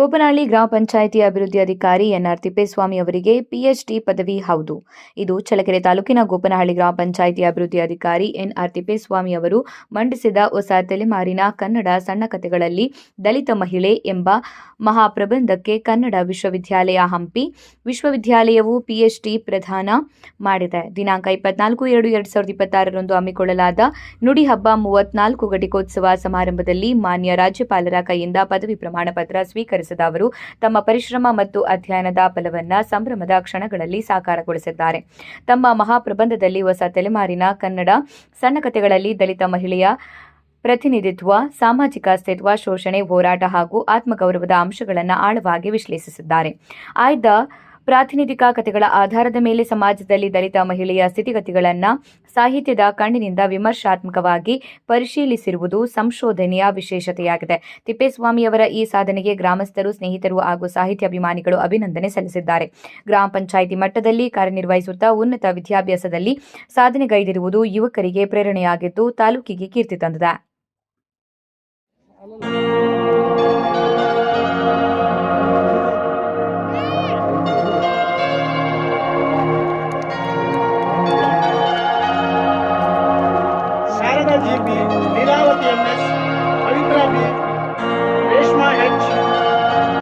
ಗೋಪನಹಳ್ಳಿ ಗ್ರಾಮ ಪಂಚಾಯಿತಿ ಅಭಿವೃದ್ಧಿ ಅಧಿಕಾರಿ ಎನ್ಆರ್ ತಿಪ್ಪೇಸ್ವಾಮಿ ಅವರಿಗೆ ಪಿಎಚ್ಡಿ ಪದವಿ ಹೌದು. ಇದು ಚಳ್ಳಕೆರೆ ತಾಲೂಕಿನ ಗೋಪನಹಳ್ಳಿ ಗ್ರಾಮ ಪಂಚಾಯಿತಿ ಅಭಿವೃದ್ಧಿ ಅಧಿಕಾರಿ ಎನ್ಆರ್ ತಿಪ್ಪೇಸ್ವಾಮಿ ಅವರು ಮಂಡಿಸಿದ ಹೊಸ ತಲೆಮಾರಿನ ಕನ್ನಡ ಸಣ್ಣ ಕಥೆಗಳಲ್ಲಿ ದಲಿತ ಮಹಿಳೆ ಎಂಬ ಮಹಾಪ್ರಬಂಧಕ್ಕೆ ಕನ್ನಡ ವಿಶ್ವವಿದ್ಯಾಲಯ ಹಂಪಿ ವಿಶ್ವವಿದ್ಯಾಲಯವು ಪಿಎಚ್ಡಿ ಪ್ರದಾನ ಮಾಡಿದೆ. ದಿನಾಂಕ 24/2/2026 ಹಮ್ಮಿಕೊಳ್ಳಲಾದ ನುಡಿ ಹಬ್ಬ 34 ಘಟಿಕೋತ್ಸವ ಸಮಾರಂಭದಲ್ಲಿ ಮಾನ್ಯ ರಾಜ್ಯಪಾಲರ ಕೈಯಿಂದ ಪದವಿ ಪ್ರಮಾಣ ಪತ್ರ ಸ್ವೀಕರಿಸಿದ ಅವರು ತಮ್ಮ ಪರಿಶ್ರಮ ಮತ್ತು ಅಧ್ಯಯನದ ಫಲವನ್ನು ಸಂಭ್ರಮದ ಕ್ಷಣಗಳಲ್ಲಿ ಸಾಕಾರಗೊಳಿಸಿದ್ದಾರೆ. ತಮ್ಮ ಮಹಾಪ್ರಬಂಧದಲ್ಲಿ ಹೊಸ ತಲೆಮಾರಿನ ಕನ್ನಡ ಸಣ್ಣ ಕಥೆಗಳಲ್ಲಿ ದಲಿತ ಮಹಿಳೆಯ ಪ್ರತಿನಿಧಿತ್ವ, ಸಾಮಾಜಿಕ ಅಸ್ತಿತ್ವ, ಶೋಷಣೆ, ಹೋರಾಟ ಹಾಗೂ ಆತ್ಮಗೌರವದ ಅಂಶಗಳನ್ನು ಆಳವಾಗಿ ವಿಶ್ಲೇಷಿಸಿದ್ದಾರೆ. ಆಯ್ದ ಪ್ರಾತಿನಿಧಿಕ ಕಥೆಗಳ ಆಧಾರದ ಮೇಲೆ ಸಮಾಜದಲ್ಲಿ ದಲಿತ ಮಹಿಳೆಯ ಸ್ಥಿತಿಗತಿಗಳನ್ನು ಸಾಹಿತ್ಯದ ಕಣ್ಣಿನಿಂದ ವಿಮರ್ಶಾತ್ಮಕವಾಗಿ ಪರಿಶೀಲಿಸಿರುವುದು ಸಂಶೋಧನೆಯ ವಿಶೇಷತೆಯಾಗಿದೆ. ತಿಪ್ಪೇಸ್ವಾಮಿಯವರ ಈ ಸಾಧನೆಗೆ ಗ್ರಾಮಸ್ಥರು, ಸ್ನೇಹಿತರು ಹಾಗೂ ಸಾಹಿತ್ಯ ಅಭಿಮಾನಿಗಳು ಅಭಿನಂದನೆ ಸಲ್ಲಿಸಿದ್ದಾರೆ. ಗ್ರಾಮ ಪಂಚಾಯಿತಿ ಮಟ್ಟದಲ್ಲಿ ಕಾರ್ಯನಿರ್ವಹಿಸುತ್ತಾ ಉನ್ನತ ವಿದ್ಯಾಭ್ಯಾಸದಲ್ಲಿ ಸಾಧನೆಗೈದಿರುವುದು ಯುವಕರಿಗೆ ಪ್ರೇರಣೆಯಾಗಿದ್ದು ತಾಲೂಕಿಗೆ ಕೀರ್ತಿ ತಂದಿದೆ.